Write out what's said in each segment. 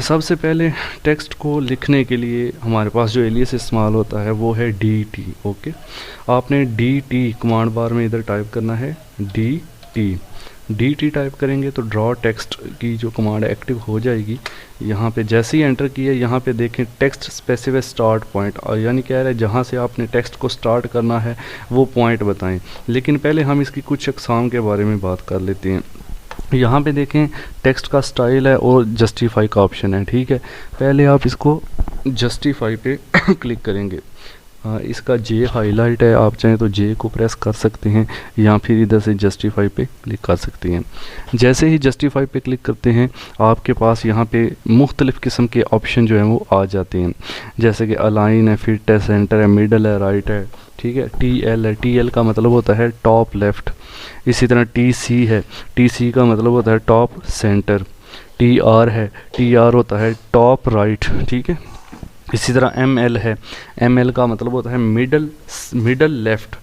सबसे पहले टेक्स्ट को लिखने के लिए हमारे पास जो एलियस इस्तेमाल होता है वो है dt। ओके, आपने dt कमांड बार में इधर टाइप करना है dt टाइप करेंगे तो ड्रॉ टेक्स्ट की जो कमांड एक्टिव हो जाएगी। यहाँ पे जैसे ही एंटर किया, यहाँ पे देखें टेक्स्ट स्पेसिफाई स्टार्ट पॉइंट, और यानी कह रहा है जहाँ से आपने टेक्स्ट को स्टार्ट करना है वो पॉइंट बताएं। लेकिन पहले हम इसकी कुछ अक़साम के बारे में बात कर लेते हैं। यहाँ पे देखें टेक्स्ट का स्टाइल है और जस्टिफाई का ऑप्शन है। ठीक है, पहले आप इसको जस्टिफाई पे क्लिक करेंगे। इसका जे हाईलाइट है, आप चाहें तो जे को प्रेस कर सकते हैं या फिर इधर से जस्टिफाई पे क्लिक कर सकते हैं। जैसे ही जस्टिफाई पे क्लिक करते हैं आपके पास यहाँ पे मुख्तलिफ़ किस्म के ऑप्शन जो हैं वो आ जाते हैं, जैसे कि अलाइन है, फिट है, सेंटर है, मिडल है, राइट है। ठीक है, TL है, TL का मतलब होता है टॉप लेफ़्ट। इसी तरह TC है, TC का मतलब होता है टॉप सेंटर। TR है, TR होता है टॉप राइट। ठीक है, इसी तरह ML है, ML का मतलब होता है मिडल लेफ़्ट।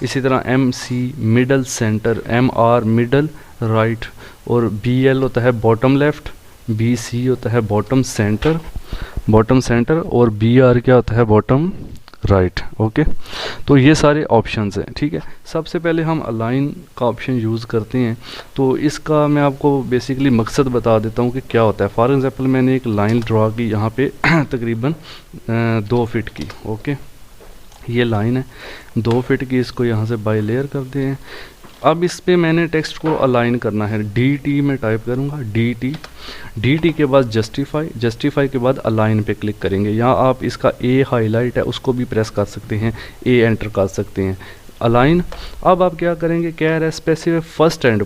इसी तरह MC middle centre, MR middle right, और BL होता है बॉटम लेफ़्ट, BC होता है बॉटम सेंटर, और BR क्या होता है बॉटम राइट। ओके, तो ये सारे ऑप्शंस हैं। ठीक है, सबसे पहले हम अलाइन का ऑप्शन यूज़ करते हैं, तो इसका मैं आपको बेसिकली मकसद बता देता हूँ कि क्या होता है। फॉर एग्जांपल मैंने एक लाइन ड्रा की यहाँ पे तकरीबन 2 फीट की। ओके, ये लाइन है 2 फीट की, इसको यहाँ से बाई लेयर करते हैं। अब इस पे मैंने टेक्स्ट को अलाइन करना है, dt में टाइप करूँगा dt के बाद जस्टिफाई के बाद अलाइन पे क्लिक करेंगे। यहाँ आप इसका A हाईलाइट है उसको भी प्रेस कर सकते हैं, A एंटर कर सकते हैं, अलाइन। अब आप क्या करेंगे, कह रहा है स्पेसिफाई फर्स्ट एंड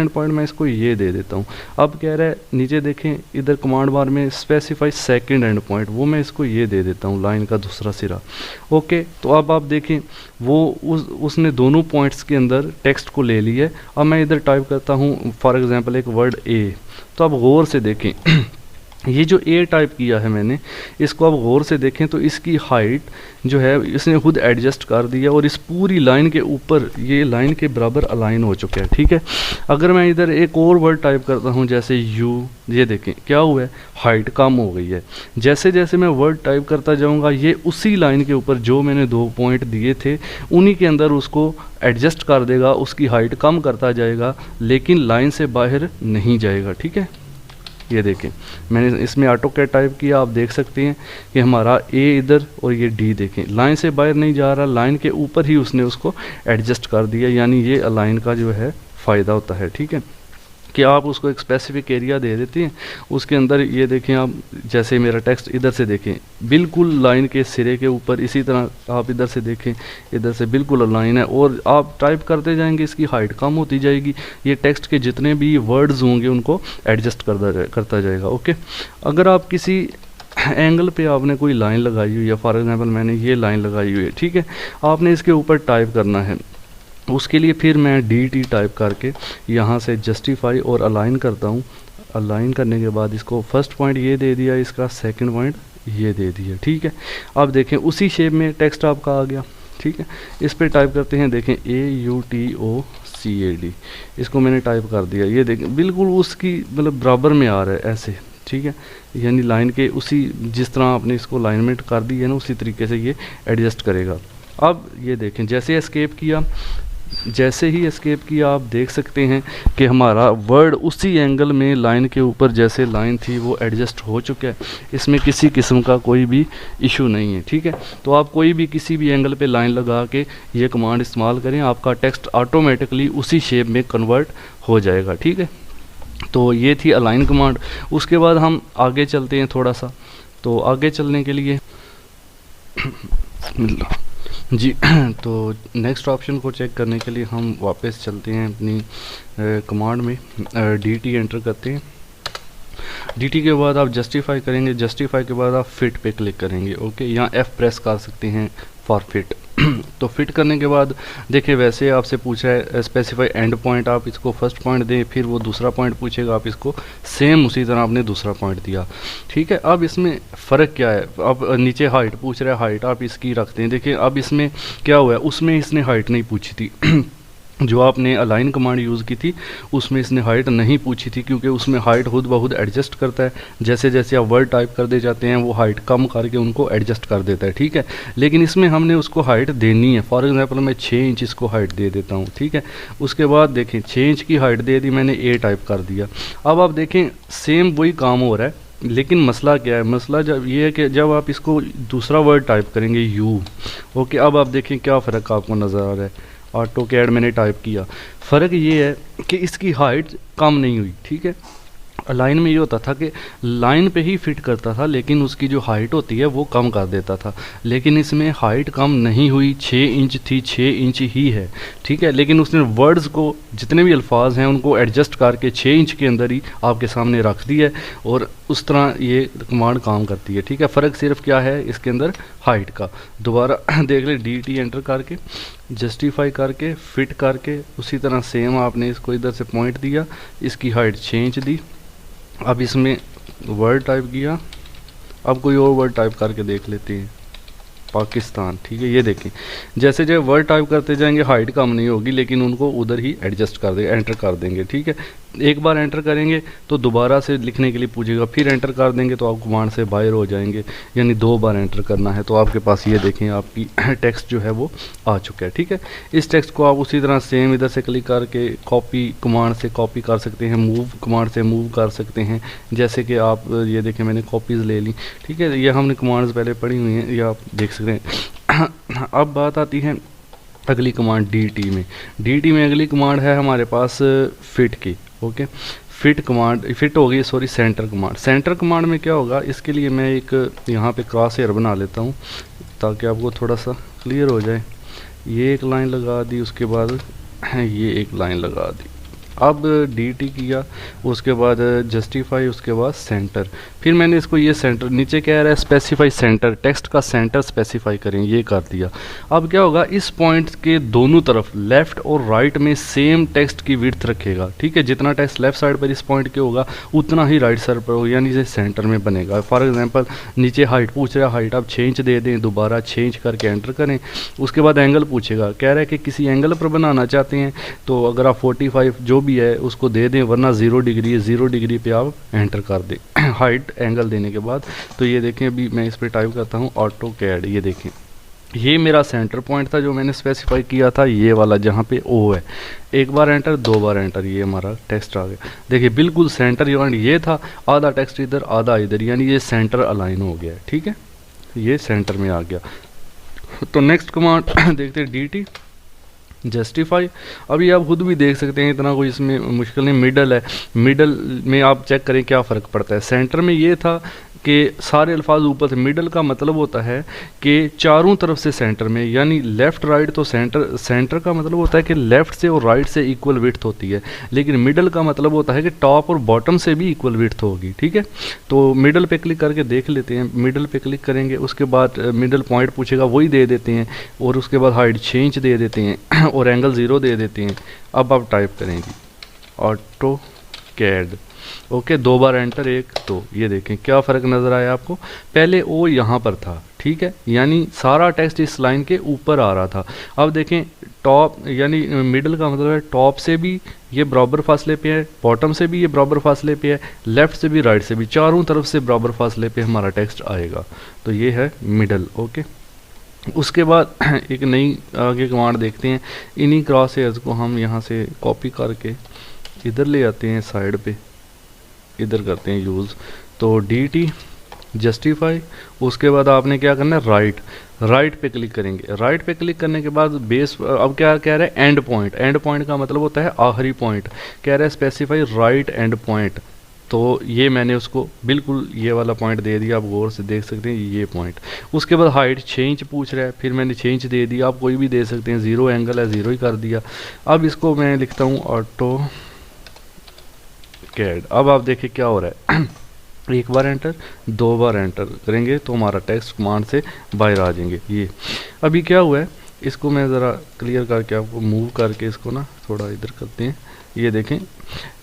पॉइंट, मैं इसको ये दे देता हूँ। अब कह रहा है नीचे देखें इधर कमांड बार में स्पेसिफाई सेकंड एंड पॉइंट, वो मैं इसको ये दे देता हूँ, लाइन का दूसरा सिरा। ओके, तो अब आप देखें वो उसने दोनों पॉइंट्स के अंदर टेक्स्ट को ले लिया। अब मैं इधर टाइप करता हूँ फॉर एग्जांपल एक वर्ड A, तो आप गौर से देखें ये जो A टाइप किया है मैंने, इसको आप गौर से देखें तो इसकी हाइट जो है इसने खुद एडजस्ट कर दिया और इस पूरी लाइन के ऊपर ये लाइन के बराबर अलाइन हो चुका है। ठीक है, अगर मैं इधर एक और वर्ड टाइप करता हूँ जैसे U, ये देखें क्या हुआ है, हाइट कम हो गई है। जैसे जैसे मैं वर्ड टाइप करता जाऊँगा ये उसी लाइन के ऊपर जो मैंने 2 पॉइंट दिए थे उन्हीं के अंदर उसको एडजस्ट कर देगा, उसकी हाइट कम करता जाएगा लेकिन लाइन से बाहर नहीं जाएगा। ठीक है, ये देखें मैंने इसमें AutoCAD टाइप किया, आप देख सकते हैं कि हमारा A इधर और ये D देखें लाइन से बाहर नहीं जा रहा, लाइन के ऊपर ही उसने उसको एडजस्ट कर दिया। यानी ये अलाइन का जो है फ़ायदा होता है। ठीक है, कि आप उसको एक स्पेसिफिक एरिया दे देते हैं, उसके अंदर ये देखें आप, जैसे मेरा टेक्स्ट इधर से देखें बिल्कुल लाइन के सिरे के ऊपर, इसी तरह आप इधर से देखें इधर से बिल्कुल अलाइन है, और आप टाइप करते जाएंगे इसकी हाइट कम होती जाएगी, ये टेक्स्ट के जितने भी वर्ड्स होंगे उनको एडजस्ट करता जाएगा। ओके, अगर आप किसी एंगल पे आपने कोई लाइन लगाई हुई है, फॉर एग्जांपल मैंने ये लाइन लगाई हुई है, ठीक है, आपने इसके ऊपर टाइप करना है, उसके लिए फिर मैं dt टाइप करके यहाँ से जस्टिफाई और अलाइन करता हूँ। अलाइन करने के बाद इसको फर्स्ट पॉइंट ये दे दिया, इसका सेकंड पॉइंट ये दे दिया। ठीक है, अब देखें उसी शेप में टेक्स्ट आपका आ गया। ठीक है, इस पे टाइप करते हैं, देखें AUTOCAD, इसको मैंने टाइप कर दिया, ये देखें बिल्कुल उसकी मतलब बराबर में आ रहा है ऐसे। ठीक है, यानी लाइन के उसी जिस तरह आपने इसको अलाइनमेंट कर दी है ना उसी तरीके से ये एडजस्ट करेगा। अब ये देखें जैसे ही एस्केप किया आप देख सकते हैं कि हमारा वर्ड उसी एंगल में लाइन के ऊपर जैसे लाइन थी वो एडजस्ट हो चुका है, इसमें किसी किस्म का कोई भी इशू नहीं है। ठीक है, तो आप कोई भी किसी भी एंगल पे लाइन लगा के ये कमांड इस्तेमाल करें, आपका टेक्स्ट ऑटोमेटिकली उसी शेप में कन्वर्ट हो जाएगा। ठीक है, तो ये थी अलाइन कमांड। उसके बाद हम आगे चलते हैं थोड़ा सा, तो आगे चलने के लिए जी तो नेक्स्ट ऑप्शन को चेक करने के लिए हम वापस चलते हैं अपनी कमांड में, dt एंटर करते हैं। dt के बाद आप जस्टिफाई करेंगे, जस्टिफाई के बाद आप फिट पे क्लिक करेंगे। ओके, यहाँ F प्रेस कर सकते हैं फॉर फिट। तो फिट करने के बाद देखिए वैसे आपसे पूछा है स्पेसिफाई एंड पॉइंट, आप इसको फर्स्ट पॉइंट दें, फिर वो दूसरा पॉइंट पूछेगा, आप इसको सेम उसी तरह आपने दूसरा पॉइंट दिया। ठीक है, अब इसमें फ़र्क क्या है, अब नीचे हाइट पूछ रहा है, हाइट आप इसकी रखते हैं। देखिए अब इसमें क्या हुआ है, उसमें इसने हाइट नहीं पूछी थी जो आपने अलाइन कमांड यूज़ की थी उसमें इसने हाइट नहीं पूछी थी, क्योंकि उसमें हाइट खुद ब खुद एडजस्ट करता है। जैसे जैसे आप वर्ड टाइप करते जाते हैं वो हाइट कम करके उनको एडजस्ट कर देता है, ठीक है। लेकिन इसमें हमने उसको हाइट देनी है। फॉर एग्जांपल मैं 6 इंच इसको हाइट दे देता हूँ, ठीक है। उसके बाद देखें 6 इंच की हाइट दे दी मैंने, ए टाइप कर दिया। अब आप देखें सेम वही काम हो रहा है, लेकिन मसला क्या है, मसला जब ये है कि जब आप इसको दूसरा वर्ड टाइप करेंगे यू, ओके, अब आप देखें क्या फ़र्क आपको नज़र आ रहा है। ऑटो कैड मैंने टाइप किया, फ़र्क ये है कि इसकी हाइट कम नहीं हुई, ठीक है। लाइन में ये होता था कि लाइन पे ही फिट करता था, लेकिन उसकी जो हाइट होती है वो कम कर देता था। लेकिन इसमें हाइट कम नहीं हुई, 6 इंच थी, 6 इंच ही है, ठीक है। लेकिन उसने वर्ड्स को, जितने भी अल्फाज हैं उनको एडजस्ट करके 6 इंच के अंदर ही आपके सामने रख दिया है, और उस तरह ये कमांड काम करती है, ठीक है। फ़र्क सिर्फ क्या है इसके अंदर, हाइट का। दोबारा देख ले, DT एंटर करके जस्टिफाई करके फिट करके उसी तरह सेम आपने इसको इधर से पॉइंट दिया, इसकी हाइट 6 इंच दी। अब इसमें वर्ड टाइप किया, अब कोई और वर्ड टाइप करके देख लेते हैं, पाकिस्तान, ठीक है। ये देखें जैसे जैसे वर्ड टाइप करते जाएंगे हाइट कम नहीं होगी, लेकिन उनको उधर ही एडजस्ट कर देंगे, एंटर कर देंगे, ठीक है। एक बार एंटर करेंगे तो दोबारा से लिखने के लिए पूछेगा, फिर एंटर कर देंगे तो आप कमांड से बाहर हो जाएंगे, यानी 2 बार एंटर करना है। तो आपके पास ये देखें आपकी टेक्स्ट जो है वो आ चुका है, ठीक है। इस टेक्स्ट को आप उसी तरह सेम इधर से क्लिक करके कॉपी कमांड से कॉपी कर सकते हैं, मूव कमांड से मूव कर सकते हैं। जैसे कि आप ये देखें मैंने कॉपीज़ ले ली, ठीक है। ये हमने कमांड्स पहले पढ़ी हुई हैं, ये आप देख सकते हैं। अब बात आती है अगली कमांड DT में। DT में अगली कमांड है हमारे पास फिट की, ओके। फिट कमांड, फिट हो गई, sorry, centre command. Centre command में क्या होगा, इसके लिए मैं एक यहाँ पे क्रॉस हेयर बना लेता हूँ ताकि आपको थोड़ा सा क्लियर हो जाए। ये एक लाइन लगा दी, उसके बाद ये एक लाइन लगा दी। अब DT किया, उसके बाद जस्टिफाई, उसके बाद सेंटर। फिर मैंने इसको ये सेंटर, नीचे कह रहा है स्पेसिफाई सेंटर, टेक्स्ट का सेंटर स्पेसिफाई करें, ये कर दिया। अब क्या होगा, इस पॉइंट के दोनों तरफ लेफ़्ट और राइट में सेम टेक्स्ट की विड्थ रखेगा, ठीक है। जितना टेक्स्ट लेफ्ट साइड पर इस पॉइंट के होगा उतना ही राइट साइड पर होगा, यानी इसे सेंटर में बनेगा। फॉर एग्जांपल नीचे हाइट पूछ रहा है, हाइट आप 6 इंच दे दें, दोबारा 6 इंच करके एंटर करें। उसके बाद एंगल पूछेगा, कह रहा है कि किसी एंगल पर बनाना चाहते हैं तो अगर आप 45 जो भी है उसको दे दें, वरना 0 डिग्री है, 0 डिग्री पे आप एंटर कर दें हाइट एंगल देने के बाद। तो ये देखें, अभी मैं इस पर टाइप करता हूँ ऑटो कैड, ये देखें ये मेरा सेंटर पॉइंट था जो मैंने स्पेसिफाई किया था, ये वाला जहाँ पे O है। एक बार एंटर, 2 बार एंटर, ये हमारा टेक्स्ट आ गया। देखिए बिल्कुल सेंटर ये था, आधा टेक्स्ट इधर आधा इधर, यानी ये सेंटर अलाइन हो गया है, ठीक है। ये सेंटर में आ गया। तो नेक्स्ट कमांड देखते हैं DT जस्टिफाई। अभी आप खुद भी देख सकते हैं, इतना कोई इसमें मुश्किल नहीं। मिडल है, मिडल में आप चेक करें क्या फ़र्क पड़ता है। सेंटर में ये था कि सारे अल्फाज ऊपर से, मिडल का मतलब होता है कि चारों तरफ से सेंटर में, यानी लेफ़्ट राइट, तो सेंटर का मतलब होता है कि लेफ़्ट से और राइट से इक्वल विड्थ होती है, लेकिन मिडल का मतलब होता है कि टॉप और बॉटम से भी इक्वल विड्थ होगी, ठीक है। तो मिडल पे क्लिक करके देख लेते हैं। मिडल पे क्लिक करेंगे, उसके बाद मिडल पॉइंट पूछेगा, वही दे देते हैं, और उसके बाद हाइट 6 इंच दे देते हैं और एंगल 0 दे देते हैं। अब आप टाइप करेंगे ऑटो कैड, ओके। 2 बार एंटर, 1 2। ये देखें क्या फ़र्क नज़र आया आपको, पहले O यहाँ पर था, ठीक है, यानी सारा टेक्स्ट इस लाइन के ऊपर आ रहा था। अब देखें टॉप, यानी मिडल का मतलब है टॉप से भी ये बराबर फासले पे है, बॉटम से भी ये बराबर फासले पे है, लेफ़्ट से भी राइट से भी, चारों तरफ से बराबर फासले पे हमारा टेक्स्ट आएगा। तो ये है मिडल, ओके। उसके बाद एक नई आगे कमांड देखते हैं। इन्हीं क्रॉस हेयर्स को हम यहाँ से कॉपी करके इधर ले आते हैं, साइड पे इधर करते हैं यूज़। तो DT जस्टिफाई, उसके बाद आपने क्या करना है, राइट पे क्लिक करेंगे। राइट पे क्लिक करने के बाद बेस, अब क्या कह रहा है, एंड पॉइंट। एंड पॉइंट का मतलब होता है आखिरी पॉइंट। कह रहा है स्पेसिफाई राइट एंड पॉइंट, तो ये मैंने उसको बिल्कुल ये वाला पॉइंट दे दिया, आप गौर से देख सकते हैं ये पॉइंट। उसके बाद हाइट 6 इंच पूछ रहा है, फिर मैंने 6 इंच दे दिया, आप कोई भी दे सकते हैं, 0 एंगल है 0 ही कर दिया। अब इसको मैं लिखता हूँ ऑटो कैड। अब आप देखिए क्या हो रहा है, 1 बार एंटर, 2 बार एंटर करेंगे तो हमारा टेक्स्ट कमांड से बाहर आ जाएंगे। ये अभी क्या हुआ है, इसको मैं ज़रा क्लियर करके आपको मूव करके इसको ना थोड़ा इधर करते हैं। ये देखें,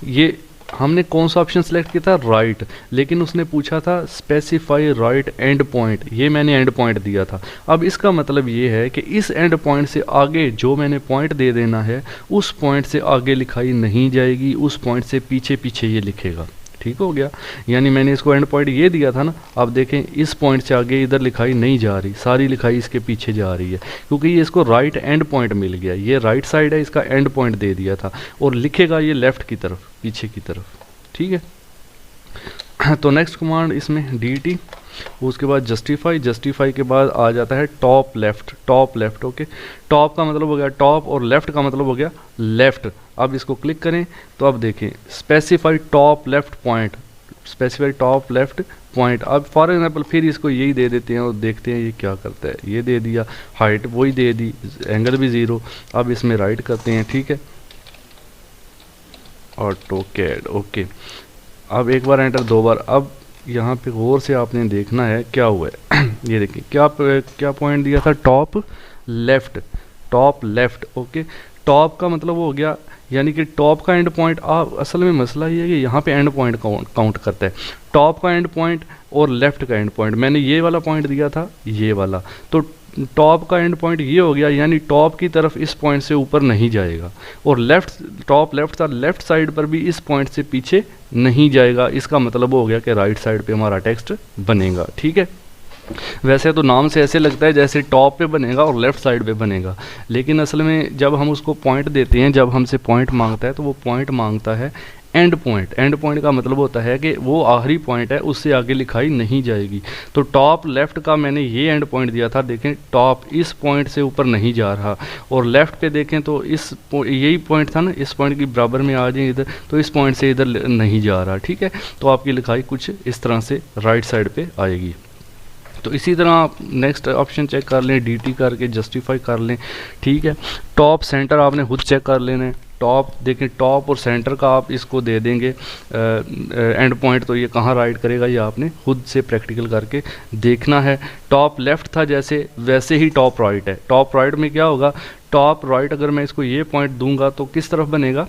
ये हमने कौन सा ऑप्शन सेलेक्ट किया था, राइट, लेकिन उसने पूछा था स्पेसिफाई राइट एंड पॉइंट, ये मैंने एंड पॉइंट दिया था। अब इसका मतलब ये है कि इस एंड पॉइंट से आगे जो मैंने पॉइंट दे देना है उस पॉइंट से आगे लिखाई नहीं जाएगी, उस पॉइंट से पीछे पीछे ये लिखेगा। ठीक हो गया, यानी मैंने इसको एंड पॉइंट ये दिया था ना, अब देखें इस पॉइंट से आगे इधर लिखाई नहीं जा रही, सारी लिखाई इसके पीछे जा रही है, क्योंकि ये इसको राइट एंड पॉइंट मिल गया, ये राइट साइड है, इसका एंड पॉइंट दे दिया था, और लिखेगा ये लेफ्ट की तरफ, पीछे की तरफ। ठीक है तो नेक्स्ट कमांड इसमें dt, उसके बाद जस्टिफाई, जस्टिफाई के बाद आ जाता है top left, top left. Okay, top का मतलब हो गया टॉप और लेफ्ट का मतलब हो गया लेफ्ट। अब इसको क्लिक करें तो अब देखें specify top left point, specify top left point. अब फॉर एग्जांपल फिर इसको यही दे देते हैं और देखते हैं ये क्या करता है। ये दे दिया, हाइट वही दे दी, एंगल भी 0। अब इसमें राइट करते हैं, ठीक है, ऑटोकैड। ओके, अब एक बार एंटर, 2 बार। अब यहाँ पे गौर से आपने देखना है क्या हुआ है ये देखिए क्या पॉइंट दिया था, top left, top left. Okay, top का मतलब हो गया, यानी कि टॉप का एंड पॉइंट, असल में मसला ये है कि यहाँ पे एंड पॉइंट काउंट करता है, टॉप का एंड पॉइंट और लेफ्ट का एंड पॉइंट। मैंने ये वाला पॉइंट दिया था, ये वाला, तो टॉप का एंड पॉइंट ये हो गया, यानी टॉप की तरफ इस पॉइंट से ऊपर नहीं जाएगा, और लेफ्ट, टॉप लेफ्ट था, लेफ्ट साइड पर भी इस पॉइंट से पीछे नहीं जाएगा। इसका मतलब हो गया कि राइट साइड पे हमारा टेक्स्ट बनेगा। ठीक है, वैसे तो नाम से ऐसे लगता है जैसे टॉप पे बनेगा और लेफ्ट साइड पे बनेगा, लेकिन असल में जब हम उसको पॉइंट देते हैं, जब हमसे पॉइंट मांगता है तो वो पॉइंट मांगता है एंड पॉइंट। एंड पॉइंट का मतलब होता है कि वो आखिरी पॉइंट है, उससे आगे लिखाई नहीं जाएगी। तो टॉप लेफ्ट का मैंने ये एंड पॉइंट दिया था, देखें टॉप इस पॉइंट से ऊपर नहीं जा रहा, और लेफ्ट पे देखें तो इस यही पॉइंट था ना, इस पॉइंट की बराबर में आ जाए इधर, तो इस पॉइंट से इधर नहीं जा रहा। ठीक है, तो आपकी लिखाई कुछ इस तरह से राइट साइड पे आएगी। तो इसी तरह आप नेक्स्ट ऑप्शन चेक कर लें, dt करके जस्टिफाई कर लें। ठीक है, टॉप सेंटर आपने खुद चेक कर लेना है। टॉप देखें, टॉप और सेंटर का आप इसको दे देंगे एंड पॉइंट, तो ये कहाँ राइट करेगा ये आपने खुद से प्रैक्टिकल करके देखना है। टॉप लेफ्ट था जैसे, वैसे ही टॉप राइट है। टॉप राइट में क्या होगा, टॉप राइट अगर मैं इसको ये पॉइंट दूंगा तो किस तरफ बनेगा,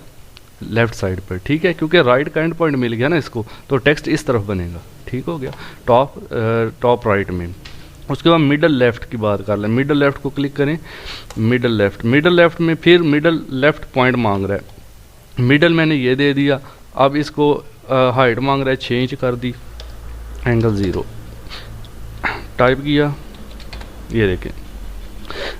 लेफ्ट साइड पर। ठीक है, क्योंकि राइट का एंड पॉइंट मिल गया ना इसको, तो टेक्स्ट इस तरफ बनेगा। ठीक हो गया, टॉप राइट में। उसके बाद मिडल लेफ्ट की बात कर लें, मिडल लेफ्ट को क्लिक करें, मिडल लेफ्ट, मिडल लेफ्ट में फिर मिडल लेफ्ट पॉइंट मांग रहा है, मिडल मैंने ये दे दिया। अब इसको हाइट मांग रहा है, 6 इंच कर दी, एंगल 0 टाइप किया। ये देखें,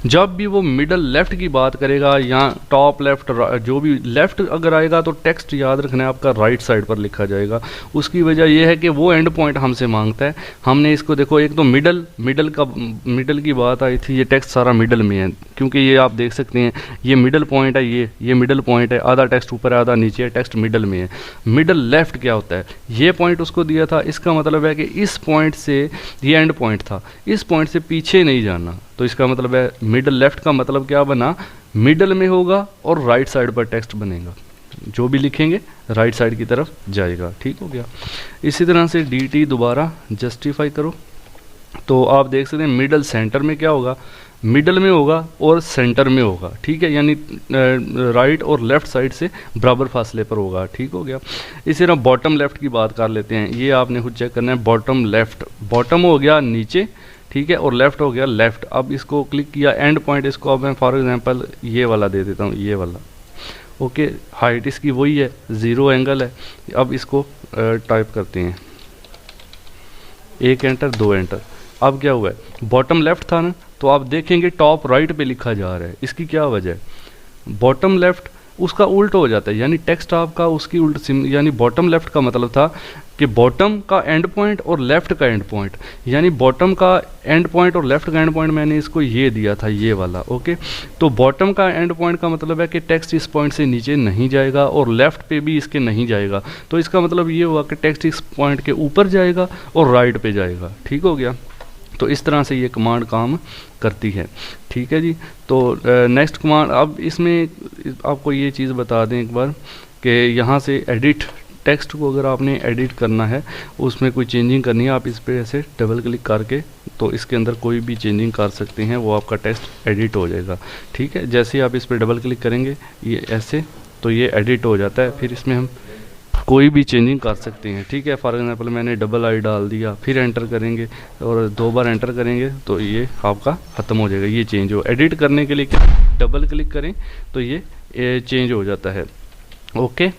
जब भी वो मिडल लेफ्ट की बात करेगा या टॉप लेफ्ट, जो भी लेफ्ट अगर आएगा तो टेक्स्ट याद रखना है आपका राइट साइड पर लिखा जाएगा। उसकी वजह यह है कि वो एंड पॉइंट हमसे मांगता है। हमने इसको देखो, एक तो मिडल की बात आई थी, ये टेक्स्ट सारा मिडल में है, क्योंकि ये आप देख सकते हैं ये मिडल पॉइंट है, ये मिडल पॉइंट है, आधा टेक्स्ट ऊपर है आधा नीचे है, टेक्स्ट मिडल में है। मिडल लेफ्ट क्या होता है, ये पॉइंट उसको दिया था, इसका मतलब है कि इस पॉइंट से, ये एंड पॉइंट था, इस पॉइंट से पीछे नहीं जाना, तो इसका मतलब है मिडल लेफ्ट का मतलब क्या बना, मिडल में होगा और राइट साइड पर टेक्स्ट बनेगा, जो भी लिखेंगे राइट साइड की तरफ जाएगा। ठीक हो गया, इसी तरह से dt दोबारा जस्टिफाई करो, तो आप देख सकते हैं मिडल सेंटर में क्या होगा, मिडल में होगा और सेंटर में होगा। ठीक है, यानी राइट और लेफ्ट साइड से बराबर फासले पर होगा। ठीक हो गया, इसी तरह बॉटम लेफ्ट की बात कर लेते हैं, ये आपने खुद चेक करना है। बॉटम लेफ्ट, बॉटम हो गया नीचे, ठीक है, और लेफ्ट हो गया लेफ्ट। अब इसको क्लिक किया, एंड पॉइंट इसको अब मैं फॉर एग्जांपल ये वाला दे देता हूँ, ये वाला। ओके, हाइट इसकी वही है, 0 एंगल है। अब इसको टाइप करते हैं, 1 एंटर 2 एंटर। अब क्या हुआ है, बॉटम लेफ्ट था ना, तो आप देखेंगे टॉप राइट पे लिखा जा रहा है। इसकी क्या वजह है, बॉटम लेफ्ट उसका उल्ट हो जाता है, यानी टेक्स्ट आपका उसकी उल्ट, यानी बॉटम लेफ्ट का मतलब था कि बॉटम का एंड पॉइंट और लेफ्ट का एंड पॉइंट, यानी बॉटम का एंड पॉइंट और लेफ्ट का एंड पॉइंट मैंने इसको ये दिया था, ये वाला। ओके, तो बॉटम का एंड पॉइंट का मतलब है कि टेक्स्ट इस पॉइंट से नीचे नहीं जाएगा और लेफ्ट पे भी इसके नहीं जाएगा, तो इसका मतलब ये हुआ कि टेक्स्ट इस पॉइंट के ऊपर जाएगा और राइट पे जाएगा। ठीक हो गया, तो इस तरह से ये कमांड काम करती है। ठीक है जी, तो नेक्स्ट कमांड, अब इसमें आपको ये चीज़ बता दें एक बार कि यहाँ से एडिट टेक्स्ट को अगर आपने एडिट करना है, उसमें कोई चेंजिंग करनी है, आप इस पर ऐसे डबल क्लिक करके तो इसके अंदर कोई भी चेंजिंग कर सकते हैं, वो आपका टेक्स्ट एडिट हो जाएगा। ठीक है, जैसे ही आप इस पर डबल क्लिक करेंगे ये ऐसे, तो ये एडिट हो जाता है। फिर इसमें हम कोई भी चेंजिंग कर सकते हैं, ठीक है। फॉर एग्जांपल मैंने डबल आई डाल दिया, फिर एंटर करेंगे और 2 बार एंटर करेंगे तो ये आपका ख़त्म हो जाएगा, ये चेंज हो। एडिट करने के लिए क्या, डबल क्लिक करें तो ये चेंज हो जाता है, ओके।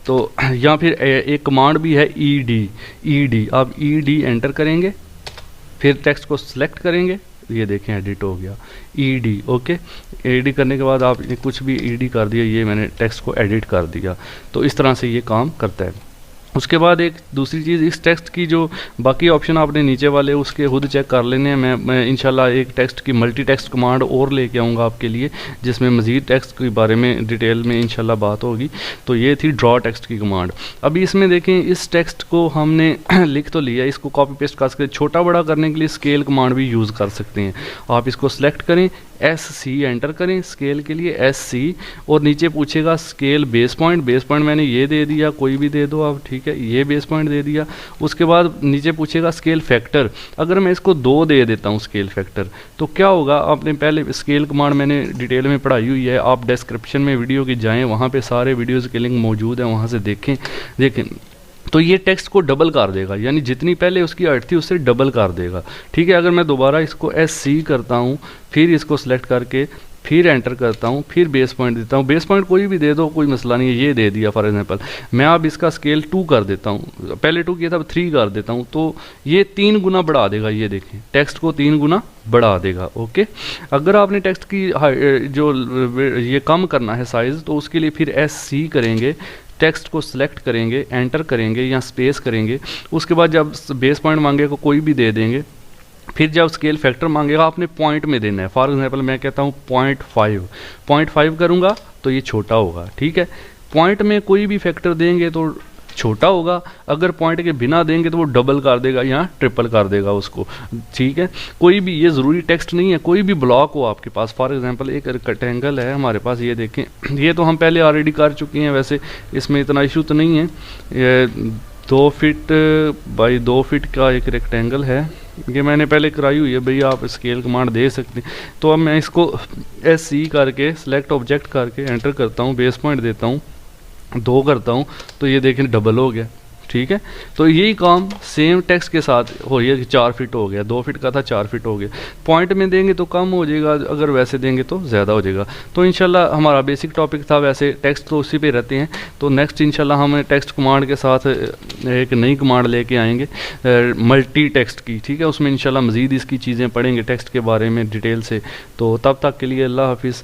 तो या फिर एक कमांड भी है ईडी, आप ईडी एंटर करेंगे, फिर टेक्स्ट को सिलेक्ट करेंगे, ये देखें एडिट हो गया, ईडी, ओके। ईडी करने के बाद आपने कुछ भी ईडी कर दिया, ये मैंने टेक्स्ट को एडिट कर दिया। तो इस तरह से ये काम करता है। उसके बाद एक दूसरी चीज़, इस टेक्स्ट की जो बाकी ऑप्शन आपने नीचे वाले उसके खुद चेक कर लेने हैं। मैं इंशाल्लाह एक टेक्स्ट की मल्टी टेक्स्ट कमांड और लेके आऊँगा आपके लिए, जिसमें मज़ीद टेक्स्ट के बारे में डिटेल में इंशाल्लाह बात होगी। तो ये थी ड्रॉ टेक्स्ट की कमांड। अभी इसमें देखें, इस टेक्स्ट को हमने लिख तो लिया, इसको कॉपी पेस्ट कर सकते, छोटा बड़ा करने के लिए स्केल कमांड भी यूज़ कर सकते हैं। आप इसको सेलेक्ट करें, SC एंटर करें स्केल के लिए, SC, और नीचे पूछेगा स्केल बेस पॉइंट मैंने ये दे दिया, कोई भी दे दो आप, ठीक है, ये बेस पॉइंट दे दिया। उसके बाद नीचे पूछेगा स्केल फैक्टर, अगर मैं इसको 2 दे देता हूँ स्केल फैक्टर, तो क्या होगा, आपने पहले स्केल कमांड मैंने डिटेल में पढ़ाई हुई है, आप डिस्क्रिप्शन में वीडियो की जाएँ, वहाँ पर सारे वीडियोज़ के लिंक मौजूद हैं, वहाँ से देखें। तो ये टेक्स्ट को डबल कर देगा, यानी जितनी पहले उसकी हाइट थी उससे डबल कर देगा, ठीक है। अगर मैं दोबारा इसको SC करता हूँ, फिर इसको सिलेक्ट करके फिर एंटर करता हूँ, फिर बेस पॉइंट देता हूँ, बेस पॉइंट कोई भी दे दो, कोई मसला नहीं है, ये दे दिया फॉर एग्जांपल। मैं अब इसका स्केल 2 कर देता हूँ, पहले 2 किया था, अब 3 कर देता हूँ, तो ये 3 गुना बढ़ा देगा, ये देखें टेक्स्ट को 3 गुना बढ़ा देगा, ओके। अगर आपने टेक्स्ट की जो ये कम करना है साइज़, तो उसके लिए फिर SC करेंगे, टेक्स्ट को सिलेक्ट करेंगे, एंटर करेंगे या स्पेस करेंगे। उसके बाद जब बेस पॉइंट मांगेगा कोई भी दे देंगे, फिर जब स्केल फैक्टर मांगेगा आपने पॉइंट में देना है। फॉर एग्जांपल मैं कहता हूँ 0.5 करूँगा तो ये छोटा होगा, ठीक है। पॉइंट में कोई भी फैक्टर देंगे तो छोटा होगा, अगर पॉइंट के बिना देंगे तो वो डबल कर देगा या ट्रिपल कर देगा उसको, ठीक है। कोई भी, ये ज़रूरी टेक्स्ट नहीं है, कोई भी ब्लॉक हो आपके पास। फॉर एग्जांपल एक रेक्टेंगल है हमारे पास, ये देखें, ये तो हम पहले ऑलरेडी कर चुके हैं, वैसे इसमें इतना इशू तो नहीं है। ये 2 फीट बाई 2 फीट का एक रेक्टेंगल है, ये मैंने पहले कराई हुई है, भैया आप स्केल कमांड दे सकते हैं। तो अब मैं इसको SC करके सिलेक्ट ऑब्जेक्ट करके एंटर करता हूँ, बेस पॉइंट देता हूँ, 2 करता हूँ, तो ये देखें डबल हो गया, ठीक है। तो यही काम सेम टेक्स्ट के साथ हो, ये 4 फीट हो गया, 2 फीट का था 4 फीट हो गया। पॉइंट में देंगे तो कम हो जाएगा, अगर वैसे देंगे तो ज़्यादा हो जाएगा। तो इंशाल्लाह हमारा बेसिक टॉपिक था, वैसे टेक्स्ट तो उसी पे रहते हैं। तो नेक्स्ट इंशाल्लाह हम टेक्स्ट कमांड के साथ एक नई कमांड लेके आएंगे मल्टी टेक्स्ट की, ठीक है। उसमें इंशाल्लाह मज़ीद इसकी चीज़ें पढ़ेंगे टेक्स्ट के बारे में डिटेल से। तो तब तक के लिए अल्लाह हाफिज़।